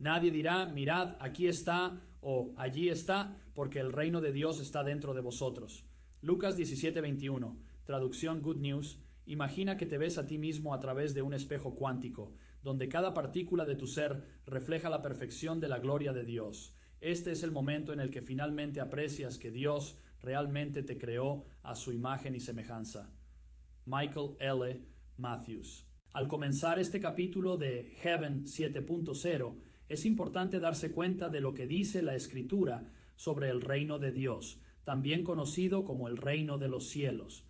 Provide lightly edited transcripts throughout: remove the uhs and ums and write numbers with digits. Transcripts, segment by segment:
Nadie dirá, mirad, aquí está o allí está, porque el reino de Dios está dentro de vosotros. Lucas 17:21, traducción Good News. Imagina que te ves a ti mismo a través de un espejo cuántico, donde cada partícula de tu ser refleja la perfección de la gloria de Dios. Este es el momento en el que finalmente aprecias que Dios realmente te creó a su imagen y semejanza. Michael L. Matthews. Al comenzar este capítulo de Heaven 7.0, es importante darse cuenta de lo que dice la Escritura sobre el reino de Dios, también conocido como el reino de los cielos.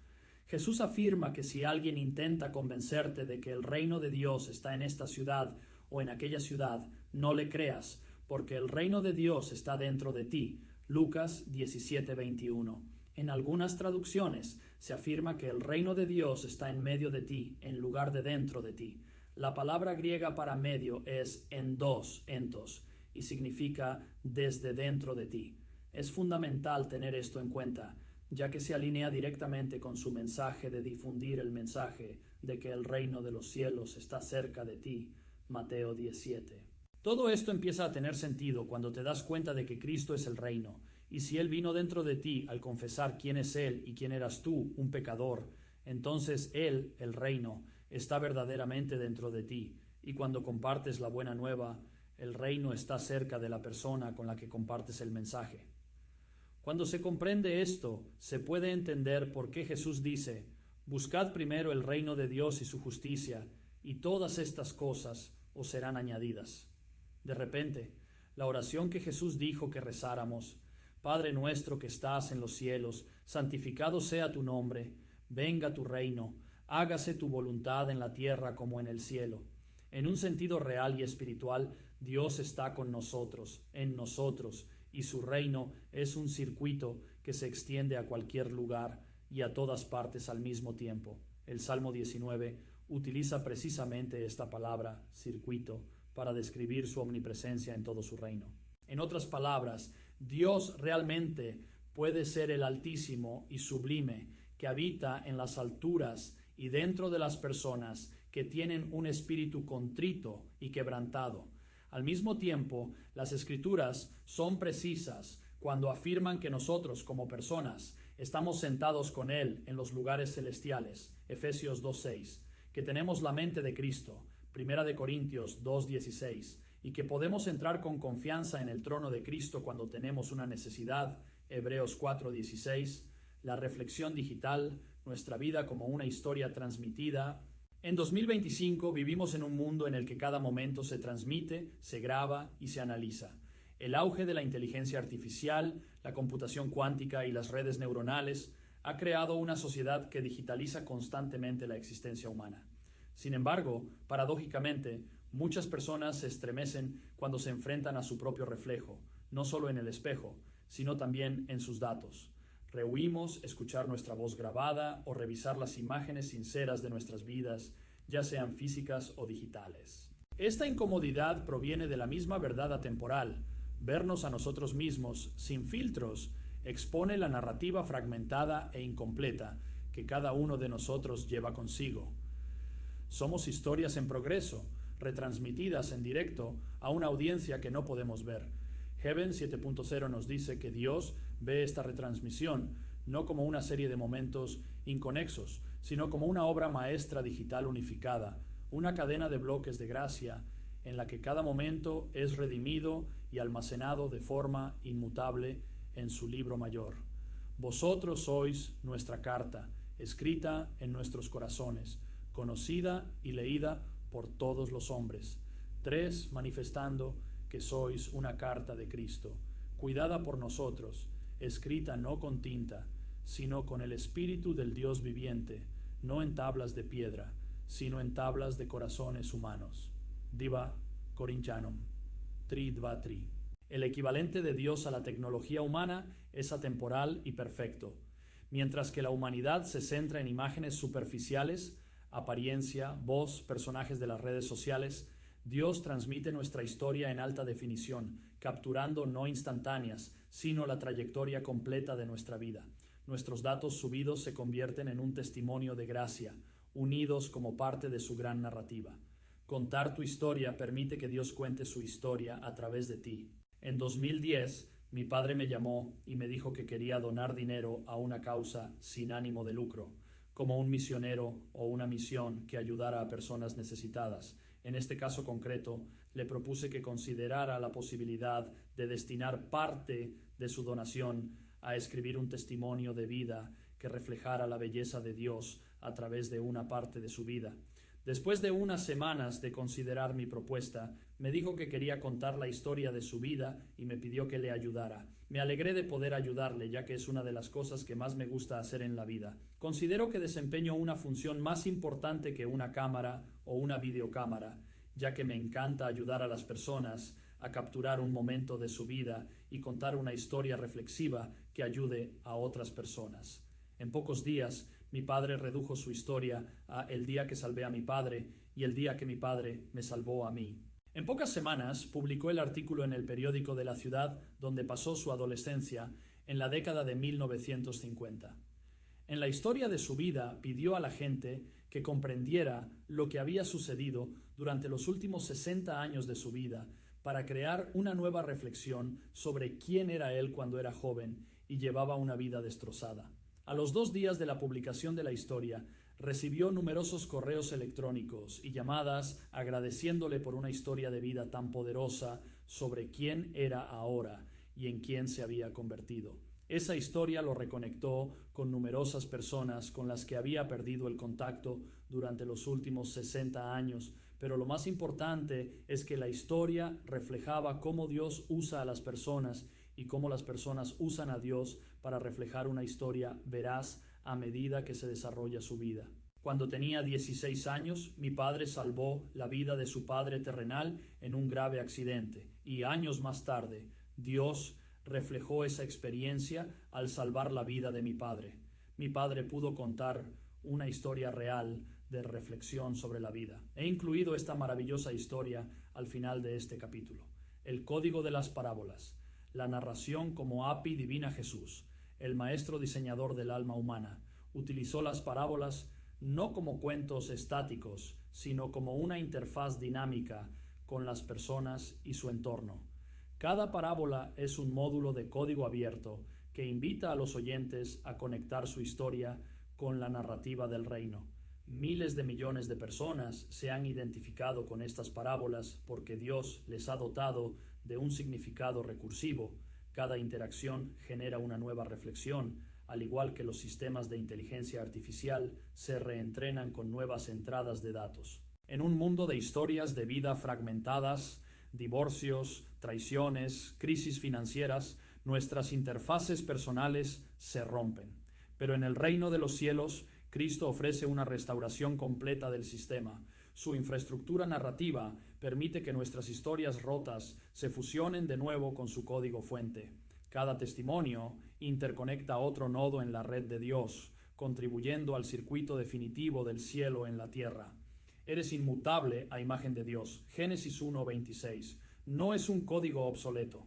Jesús afirma que si alguien intenta convencerte de que el reino de Dios está en esta ciudad o en aquella ciudad, no le creas, porque el reino de Dios está dentro de ti. Lucas 17:21. En algunas traducciones se afirma que el reino de Dios está en medio de ti, en lugar de dentro de ti. La palabra griega para medio es entos, y significa desde dentro de ti. Es fundamental tener esto en cuenta, ya que se alinea directamente con su mensaje de difundir el mensaje de que el reino de los cielos está cerca de ti. Mateo 17. Todo esto empieza a tener sentido cuando te das cuenta de que Cristo es el reino, y si Él vino dentro de ti al confesar quién es Él y quién eras tú, un pecador, entonces Él, el reino, está verdaderamente dentro de ti, y cuando compartes la buena nueva, el reino está cerca de la persona con la que compartes el mensaje. Cuando se comprende esto, se puede entender por qué Jesús dice, buscad primero el reino de Dios y su justicia, y todas estas cosas os serán añadidas. De repente, la oración que Jesús dijo que rezáramos, Padre nuestro que estás en los cielos, santificado sea tu nombre, venga tu reino, hágase tu voluntad en la tierra como en el cielo. En un sentido real y espiritual, Dios está con nosotros, en nosotros, y su reino es un circuito que se extiende a cualquier lugar y a todas partes al mismo tiempo. El Salmo 19 utiliza precisamente esta palabra, circuito, para describir su omnipresencia en todo su reino. En otras palabras, Dios realmente puede ser el Altísimo y Sublime que habita en las alturas y dentro de las personas que tienen un espíritu contrito y quebrantado. Al mismo tiempo, las Escrituras son precisas cuando afirman que nosotros, como personas, estamos sentados con Él en los lugares celestiales, Efesios 2:6, que tenemos la mente de Cristo, 1 Corintios 2:16, y que podemos entrar con confianza en el trono de Cristo cuando tenemos una necesidad, Hebreos 4:16, la reflexión digital, nuestra vida como una historia transmitida. En 2025 vivimos en un mundo en el que cada momento se transmite, se graba y se analiza. El auge de la inteligencia artificial, la computación cuántica y las redes neuronales ha creado una sociedad que digitaliza constantemente la existencia humana. Sin embargo, paradójicamente, muchas personas se estremecen cuando se enfrentan a su propio reflejo, no solo en el espejo, sino también en sus datos. Rehuimos escuchar nuestra voz grabada o revisar las imágenes sinceras de nuestras vidas, ya sean físicas o digitales. Esta incomodidad proviene de la misma verdad atemporal. Vernos a nosotros mismos, sin filtros, expone la narrativa fragmentada e incompleta que cada uno de nosotros lleva consigo. Somos historias en progreso, retransmitidas en directo a una audiencia que no podemos ver. Heaven 7.0 nos dice que Dios ve esta retransmisión no como una serie de momentos inconexos, sino como una obra maestra digital unificada, una cadena de bloques de gracia en la que cada momento es redimido y almacenado de forma inmutable en su libro mayor. Vosotros sois nuestra carta, escrita en nuestros corazones, conocida y leída por todos los hombres. 3. Manifestando que sois una carta de Cristo, cuidada por nosotros, escrita no con tinta, sino con el Espíritu del Dios viviente, no en tablas de piedra, sino en tablas de corazones humanos. Diva Corintianum, Tri Dva Tri. El equivalente de Dios a la tecnología humana es atemporal y perfecto. Mientras que la humanidad se centra en imágenes superficiales, apariencia, voz, personajes de las redes sociales, Dios transmite nuestra historia en alta definición, capturando no instantáneas, sino la trayectoria completa de nuestra vida. Nuestros datos subidos se convierten en un testimonio de gracia, unidos como parte de su gran narrativa. Contar tu historia permite que Dios cuente su historia a través de ti. En 2010, mi padre me llamó y me dijo que quería donar dinero a una causa sin ánimo de lucro, como un misionero o una misión que ayudara a personas necesitadas. En este caso concreto, le propuse que considerara la posibilidad de destinar parte de su donación a escribir un testimonio de vida que reflejara la belleza de Dios a través de una parte de su vida. Después de unas semanas de considerar mi propuesta, me dijo que quería contar la historia de su vida y me pidió que le ayudara. Me alegré de poder ayudarle, ya que es una de las cosas que más me gusta hacer en la vida. Considero que desempeño una función más importante que una cámara o una videocámara, ya que me encanta ayudar a las personas a capturar un momento de su vida y contar una historia reflexiva que ayude a otras personas. En pocos días, mi padre redujo su historia a el día que salvé a mi padre y el día que mi padre me salvó a mí. En pocas semanas publicó el artículo en el periódico de la ciudad donde pasó su adolescencia en la década de 1950. En la historia de su vida pidió a la gente que comprendiera lo que había sucedido durante los últimos 60 años de su vida para crear una nueva reflexión sobre quién era él cuando era joven y llevaba una vida destrozada. A los 2 días de la publicación de la historia, recibió numerosos correos electrónicos y llamadas agradeciéndole por una historia de vida tan poderosa sobre quién era ahora y en quién se había convertido. Esa historia lo reconectó con numerosas personas con las que había perdido el contacto durante los últimos 60 años, pero lo más importante es que la historia reflejaba cómo Dios usa a las personas y cómo las personas usan a Dios para reflejar una historia veraz a medida que se desarrolla su vida. Cuando tenía 16 años, mi padre salvó la vida de su padre terrenal en un grave accidente, y años más tarde, Dios reflejó esa experiencia al salvar la vida de mi padre. Mi padre pudo contar una historia real de reflexión sobre la vida. He incluido esta maravillosa historia al final de este capítulo. El código de las parábolas. La narración como API divina Jesús, el maestro diseñador del alma humana, utilizó las parábolas no como cuentos estáticos, sino como una interfaz dinámica con las personas y su entorno. Cada parábola es un módulo de código abierto que invita a los oyentes a conectar su historia con la narrativa del reino. Miles de millones de personas se han identificado con estas parábolas porque Dios les ha dotado de un significado recursivo. Cada interacción genera una nueva reflexión, al igual que los sistemas de inteligencia artificial se reentrenan con nuevas entradas de datos. En un mundo de historias de vida fragmentadas, divorcios, traiciones, crisis financieras, nuestras interfaces personales se rompen. Pero en el reino de los cielos, Cristo ofrece una restauración completa del sistema. Su infraestructura narrativa permite que nuestras historias rotas se fusionen de nuevo con su código fuente. Cada testimonio interconecta otro nodo en la red de Dios, contribuyendo al circuito definitivo del cielo en la tierra. Eres inmutable a imagen de Dios. Génesis 1:26. No es un código obsoleto.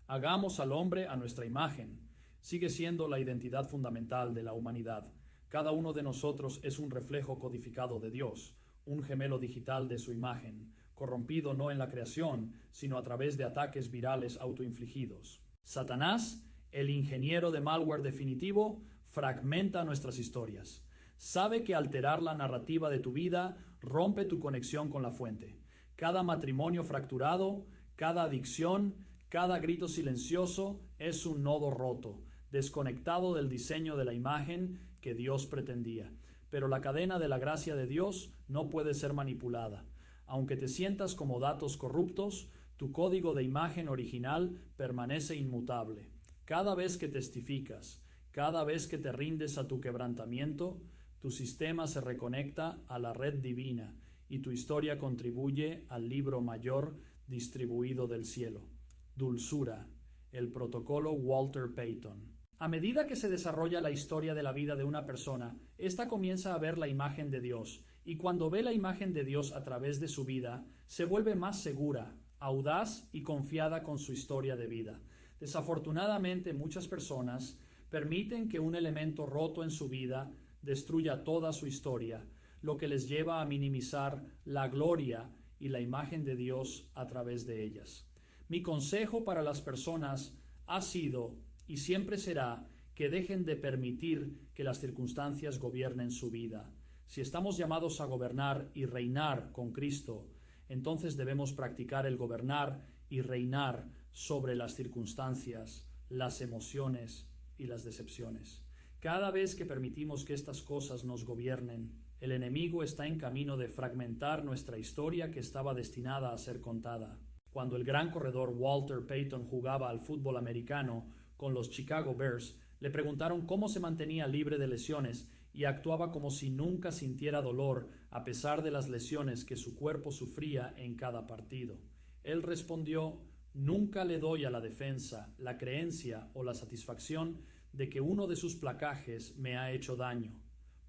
Hagamos al hombre a nuestra imagen. Sigue siendo la identidad fundamental de la humanidad. Cada uno de nosotros es un reflejo codificado de Dios, un gemelo digital de su imagen, corrompido no en la creación, sino a través de ataques virales autoinfligidos. Satanás, el ingeniero de malware definitivo, fragmenta nuestras historias. Sabe que alterar la narrativa de tu vida rompe tu conexión con la fuente. Cada matrimonio fracturado, cada adicción, cada grito silencioso es un nodo roto, desconectado del diseño de la imagen que Dios pretendía. Pero la cadena de la gracia de Dios no puede ser manipulada. Aunque te sientas como datos corruptos, tu código de imagen original permanece inmutable. Cada vez que testificas, cada vez que te rindes a tu quebrantamiento, tu sistema se reconecta a la red divina y tu historia contribuye al libro mayor distribuido del cielo. Dulzura, el protocolo Walter Payton. A medida que se desarrolla la historia de la vida de una persona, ésta comienza a ver la imagen de Dios, y cuando ve la imagen de Dios a través de su vida, se vuelve más segura, audaz y confiada con su historia de vida. Desafortunadamente, muchas personas permiten que un elemento roto en su vida destruya toda su historia, lo que les lleva a minimizar la gloria y la imagen de Dios a través de ellas. Mi consejo para las personas ha sido y siempre será que dejen de permitir que las circunstancias gobiernen su vida. Si estamos llamados a gobernar y reinar con Cristo, entonces debemos practicar el gobernar y reinar sobre las circunstancias, las emociones y las decepciones. Cada vez que permitimos que estas cosas nos gobiernen, el enemigo está en camino de fragmentar nuestra historia que estaba destinada a ser contada. Cuando el gran corredor Walter Payton jugaba al fútbol americano con los Chicago Bears, le preguntaron cómo se mantenía libre de lesiones y actuaba como si nunca sintiera dolor a pesar de las lesiones que su cuerpo sufría en cada partido. Él respondió: nunca le doy a la defensa la creencia o la satisfacción de que uno de sus placajes me ha hecho daño,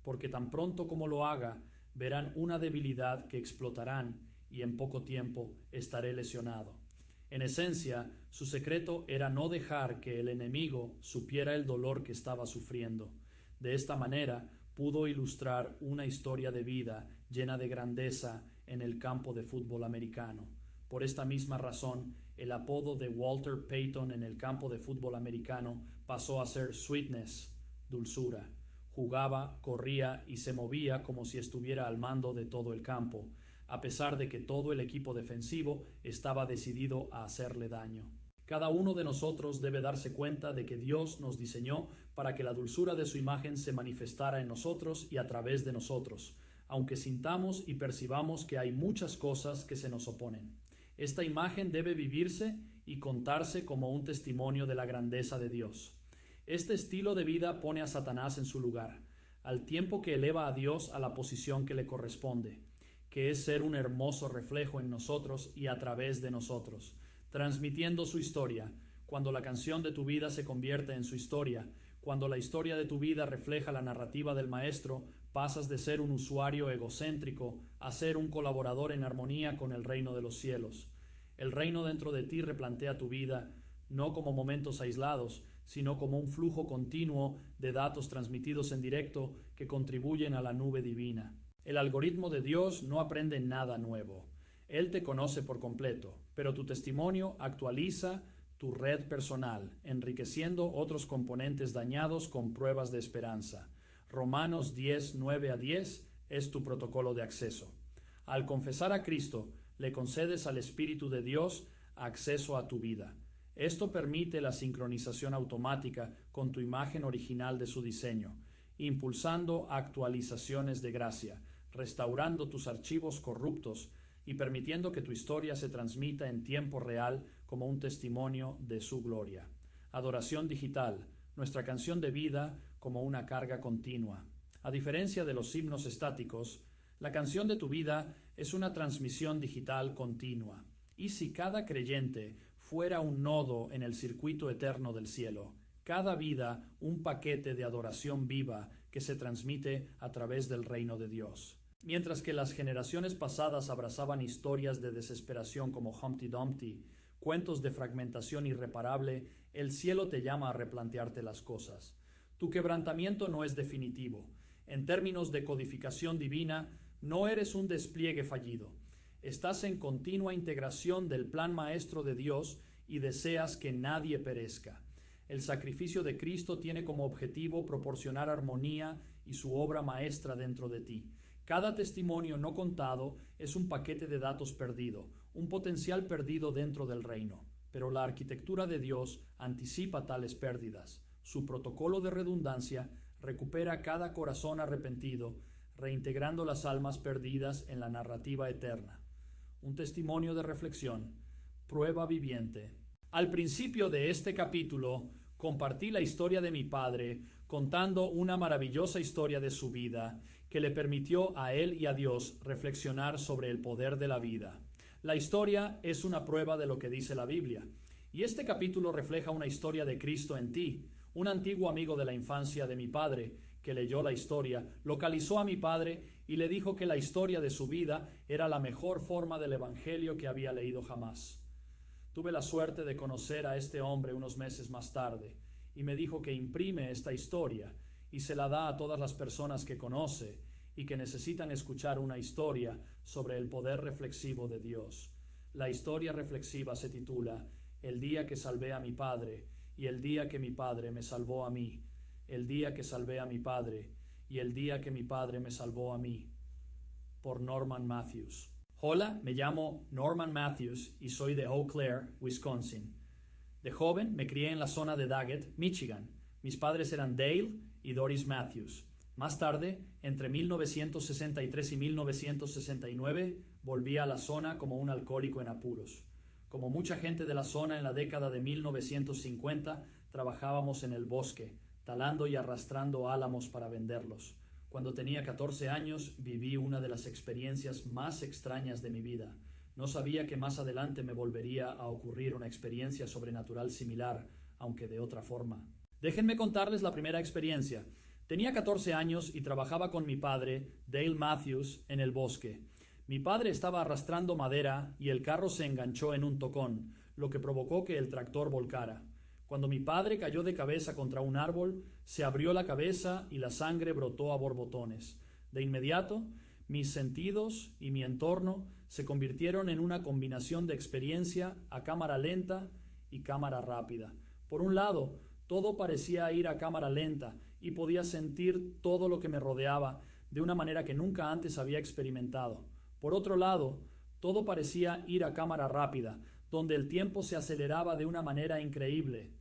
porque tan pronto como lo haga, verán una debilidad que explotarán y en poco tiempo estaré lesionado. En esencia, su secreto era no dejar que el enemigo supiera el dolor que estaba sufriendo. De esta manera, pudo ilustrar una historia de vida llena de grandeza en el campo de fútbol americano. Por esta misma razón, el apodo de Walter Payton en el campo de fútbol americano pasó a ser Sweetness, dulzura. Jugaba, corría y se movía como si estuviera al mando de todo el campo, a pesar de que todo el equipo defensivo estaba decidido a hacerle daño. Cada uno de nosotros debe darse cuenta de que Dios nos diseñó para que la dulzura de su imagen se manifestara en nosotros y a través de nosotros, aunque sintamos y percibamos que hay muchas cosas que se nos oponen. Esta imagen debe vivirse y contarse como un testimonio de la grandeza de Dios. Este estilo de vida pone a Satanás en su lugar, al tiempo que eleva a Dios a la posición que le corresponde, que es ser un hermoso reflejo en nosotros y a través de nosotros, transmitiendo su historia. Cuando la canción de tu vida se convierte en su historia, cuando la historia de tu vida refleja la narrativa del Maestro, pasas de ser un usuario egocéntrico a ser un colaborador en armonía con el reino de los cielos. El reino dentro de ti replantea tu vida, no como momentos aislados, sino como un flujo continuo de datos transmitidos en directo que contribuyen a la nube divina. El algoritmo de Dios no aprende nada nuevo. Él te conoce por completo, pero tu testimonio actualiza tu red personal, enriqueciendo otros componentes dañados con pruebas de esperanza. Romanos 10, 9 a 10 es tu protocolo de acceso. Al confesar a Cristo, le concedes al Espíritu de Dios acceso a tu vida. Esto permite la sincronización automática con tu imagen original de su diseño, impulsando actualizaciones de gracia, restaurando tus archivos corruptos y permitiendo que tu historia se transmita en tiempo real como un testimonio de su gloria. Adoración digital, nuestra canción de vida como una carga continua. A diferencia de los himnos estáticos, la canción de tu vida es una transmisión digital continua. Y si cada creyente fuera un nodo en el circuito eterno del cielo, cada vida un paquete de adoración viva que se transmite a través del reino de Dios. Mientras que las generaciones pasadas abrazaban historias de desesperación como Humpty Dumpty, cuentos de fragmentación irreparable, el cielo te llama a replantearte las cosas. Tu quebrantamiento no es definitivo. En términos de codificación divina, no eres un despliegue fallido. Estás en continua integración del plan maestro de Dios y deseas que nadie perezca. El sacrificio de Cristo tiene como objetivo proporcionar armonía y su obra maestra dentro de ti. Cada testimonio no contado es un paquete de datos perdido, un potencial perdido dentro del reino. Pero la arquitectura de Dios anticipa tales pérdidas. Su protocolo de redundancia recupera cada corazón arrepentido, reintegrando las almas perdidas en la narrativa eterna. Un testimonio de reflexión, prueba viviente. Al principio de este capítulo, compartí la historia de mi padre, contando una maravillosa historia de su vida, que le permitió a él y a Dios reflexionar sobre el poder de la vida. La historia es una prueba de lo que dice la Biblia, y este capítulo refleja una historia de Cristo en ti. Un antiguo amigo de la infancia de mi padre, que leyó la historia, localizó a mi padre y le dijo que la historia de su vida era la mejor forma del evangelio que había leído jamás. Tuve la suerte de conocer a este hombre unos meses más tarde y me dijo que imprime esta historia y se la da a todas las personas que conoce y que necesitan escuchar una historia sobre el poder reflexivo de Dios. La historia reflexiva se titula El día que salvé a mi padre y el día que mi padre me salvó a mí. El día que salvé a mi padre y el día que mi padre me salvó a mí. Por Norman Matthews. Hola, me llamo Norman Matthews y soy de Eau Claire, Wisconsin. De joven me crié en la zona de Daggett, Michigan. Mis padres eran Dale y Doris Matthews. Más tarde, entre 1963 y 1969, volví a la zona como un alcohólico en apuros. Como mucha gente de la zona en la década de 1950, trabajábamos en el bosque, talando y arrastrando álamos para venderlos. Cuando tenía 14 años, viví una de las experiencias más extrañas de mi vida. No sabía que más adelante me volvería a ocurrir una experiencia sobrenatural similar, aunque de otra forma. Déjenme contarles la primera experiencia. Tenía 14 años y trabajaba con mi padre, Dale Matthews, en el bosque. Mi padre estaba arrastrando madera y el carro se enganchó en un tocón, lo que provocó que el tractor volcara. Cuando mi padre cayó de cabeza contra un árbol, se abrió la cabeza y la sangre brotó a borbotones. De inmediato, mis sentidos y mi entorno se convirtieron en una combinación de experiencia a cámara lenta y cámara rápida. Por un lado, todo parecía ir a cámara lenta y podía sentir todo lo que me rodeaba de una manera que nunca antes había experimentado. Por otro lado, todo parecía ir a cámara rápida, donde el tiempo se aceleraba de una manera increíble.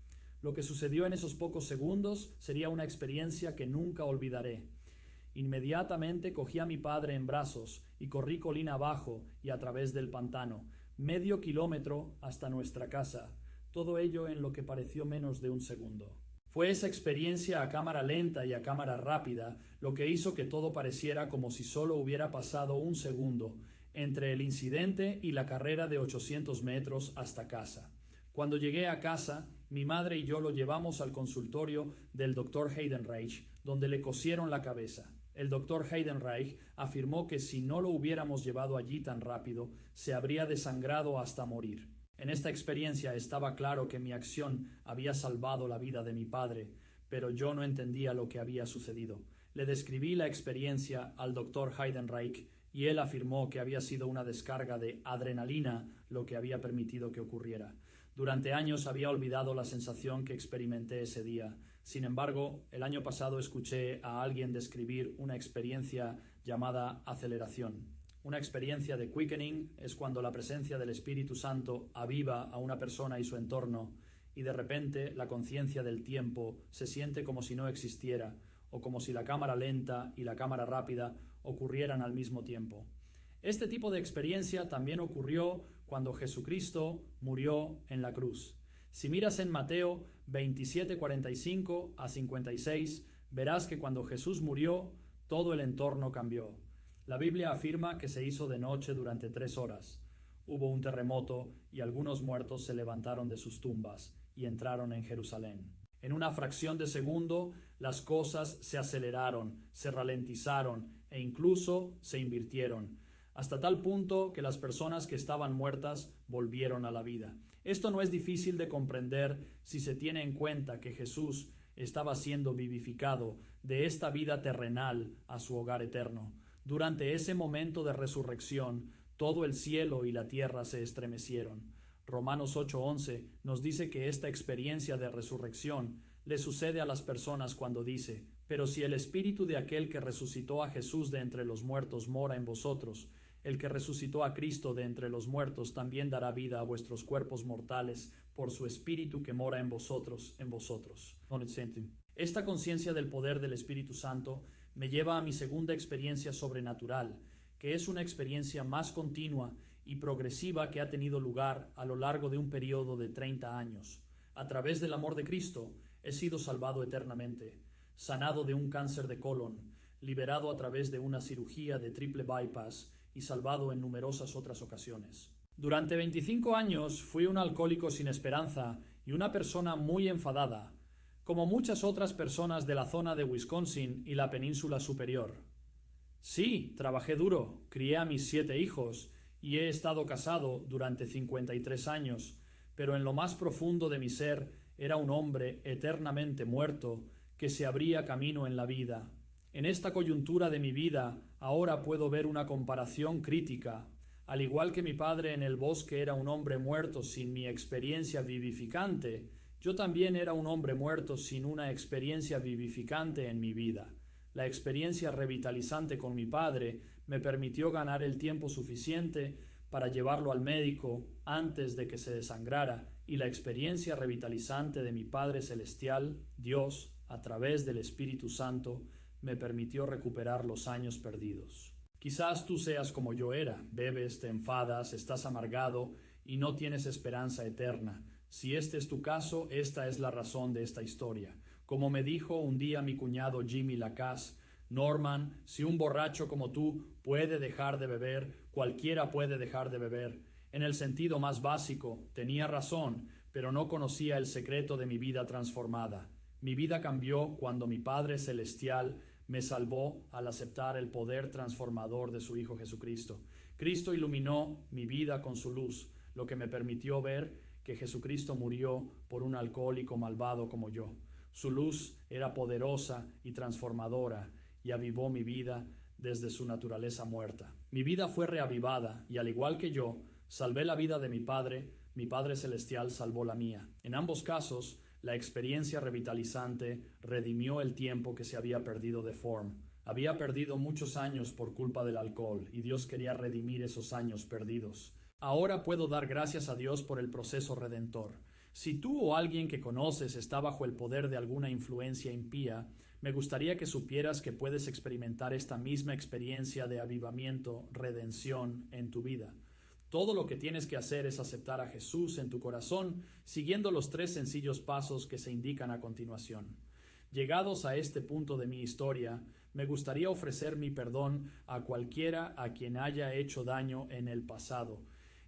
Lo que sucedió en esos pocos segundos sería una experiencia que nunca olvidaré. Inmediatamente cogí a mi padre en brazos y corrí colina abajo y a través del pantano, medio kilómetro hasta nuestra casa, todo ello en lo que pareció menos de un segundo. Fue esa experiencia a cámara lenta y a cámara rápida lo que hizo que todo pareciera como si solo hubiera pasado un segundo entre el incidente y la carrera de 800 metros hasta casa. Cuando llegué a casa, mi madre y yo lo llevamos al consultorio del Dr. Heidenreich, donde le cosieron la cabeza. El Dr. Heidenreich afirmó que si no lo hubiéramos llevado allí tan rápido, se habría desangrado hasta morir. En esta experiencia estaba claro que mi acción había salvado la vida de mi padre, pero yo no entendía lo que había sucedido. Le describí la experiencia al Dr. Heidenreich y él afirmó que había sido una descarga de adrenalina lo que había permitido que ocurriera. Durante años había olvidado la sensación que experimenté ese día. Sin embargo, el año pasado escuché a alguien describir una experiencia llamada aceleración. Una experiencia de quickening es cuando la presencia del Espíritu Santo aviva a una persona y su entorno, y de repente la conciencia del tiempo se siente como si no existiera, o como si la cámara lenta y la cámara rápida ocurrieran al mismo tiempo. Este tipo de experiencia también ocurrió cuando Jesucristo murió en la cruz. Si miras en Mateo 27:45 a 56, verás que cuando Jesús murió, todo el entorno cambió. La Biblia afirma que se hizo de noche durante 3 horas. Hubo un terremoto y algunos muertos se levantaron de sus tumbas y entraron en Jerusalén. En una fracción de segundo, las cosas se aceleraron, se ralentizaron e incluso se invirtieron, hasta tal punto que las personas que estaban muertas volvieron a la vida. Esto no es difícil de comprender si se tiene en cuenta que Jesús estaba siendo vivificado de esta vida terrenal a su hogar eterno. Durante ese momento de resurrección, todo el cielo y la tierra se estremecieron. Romanos 8:11 nos dice que esta experiencia de resurrección le sucede a las personas cuando dice: «Pero si el espíritu de aquel que resucitó a Jesús de entre los muertos mora en vosotros, el que resucitó a Cristo de entre los muertos también dará vida a vuestros cuerpos mortales por su espíritu que mora en vosotros, Esta conciencia del poder del Espíritu Santo me lleva a mi segunda experiencia sobrenatural, que es una experiencia más continua y progresiva que ha tenido lugar a lo largo de un periodo de 30 años. A través del amor de Cristo he sido salvado eternamente, sanado de un cáncer de colon, liberado a través de una cirugía de triple bypass y salvado en numerosas otras ocasiones. Durante 25 años fui un alcohólico sin esperanza y una persona muy enfadada, como muchas otras personas de la zona de Wisconsin y la península superior. Sí, trabajé duro, crié a mis 7 hijos y he estado casado durante 53 años, pero en lo más profundo de mi ser era un hombre eternamente muerto que se abría camino en la vida. En esta coyuntura de mi vida, ahora puedo ver una comparación crítica. Al igual que mi padre en el bosque era un hombre muerto sin mi experiencia vivificante, yo también era un hombre muerto sin una experiencia vivificante en mi vida. La experiencia revitalizante con mi padre me permitió ganar el tiempo suficiente para llevarlo al médico antes de que se desangrara, y la experiencia revitalizante de mi Padre Celestial, Dios, a través del Espíritu Santo, me permitió recuperar los años perdidos. Quizás tú seas como yo era, bebes, te enfadas, estás amargado y no tienes esperanza eterna. Si este es tu caso, esta es la razón de esta historia. Como me dijo un día mi cuñado Jimmy Lacasse, Norman, si un borracho como tú puede dejar de beber, cualquiera puede dejar de beber. En el sentido más básico, tenía razón, pero no conocía el secreto de mi vida transformada. Mi vida cambió cuando mi Padre Celestial me salvó al aceptar el poder transformador de su Hijo Jesucristo. Cristo iluminó mi vida con su luz, lo que me permitió ver que Jesucristo murió por un alcohólico malvado como yo. Su luz era poderosa y transformadora y avivó mi vida desde su naturaleza muerta. Mi vida fue reavivada y, al igual que yo, salvé la vida de mi Padre Celestial salvó la mía. En ambos casos, la experiencia revitalizante redimió el tiempo que se había perdido de Form. Había perdido muchos años por culpa del alcohol y Dios quería redimir esos años perdidos. Ahora puedo dar gracias a Dios por el proceso redentor. Si tú o alguien que conoces está bajo el poder de alguna influencia impía, me gustaría que supieras que puedes experimentar esta misma experiencia de avivamiento, redención en tu vida. Todo lo que tienes que hacer es aceptar a Jesús en tu corazón, siguiendo los 3 sencillos pasos que se indican a continuación. Llegados a este punto de mi historia, me gustaría ofrecer mi perdón a cualquiera a quien haya hecho daño en el pasado.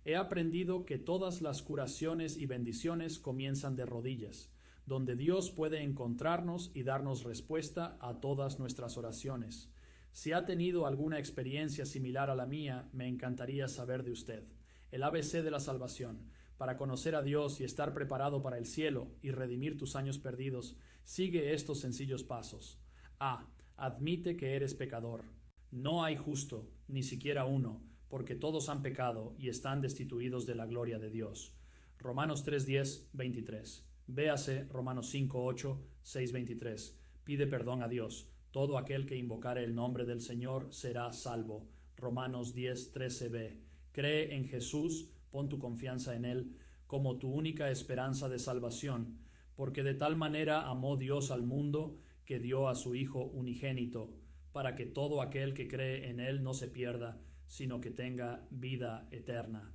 He aprendido que todas las curaciones y bendiciones comienzan de rodillas, donde Dios puede encontrarnos y darnos respuesta a todas nuestras oraciones. Si ha tenido alguna experiencia similar a la mía, me encantaría saber de usted. El ABC de la salvación. Para conocer a Dios y estar preparado para el cielo y redimir tus años perdidos, sigue estos sencillos pasos. A. Admite que eres pecador. No hay justo, ni siquiera uno, porque todos han pecado y están destituidos de la gloria de Dios. Romanos 3:10, 23. Véase Romanos 5:8, 6:23. Pide perdón a Dios. Todo aquel que invocare el nombre del Señor será salvo. Romanos 10:13b. Cree en Jesús, pon tu confianza en Él como tu única esperanza de salvación, porque de tal manera amó Dios al mundo que dio a su Hijo unigénito, para que todo aquel que cree en Él no se pierda, sino que tenga vida eterna.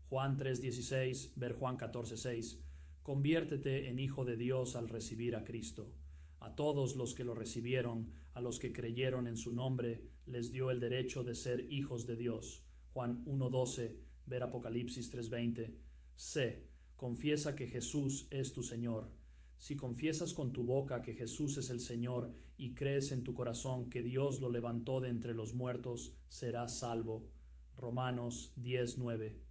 Juan 3:16, ver Juan 14:6. Conviértete en hijo de Dios al recibir a Cristo. A todos los que lo recibieron, a los que creyeron en su nombre, les dio el derecho de ser hijos de Dios. Juan 1:12, ver Apocalipsis 3:20. C. Confiesa que Jesús es tu Señor. Si confiesas con tu boca que Jesús es el Señor y crees en tu corazón que Dios lo levantó de entre los muertos, serás salvo. Romanos 10:9.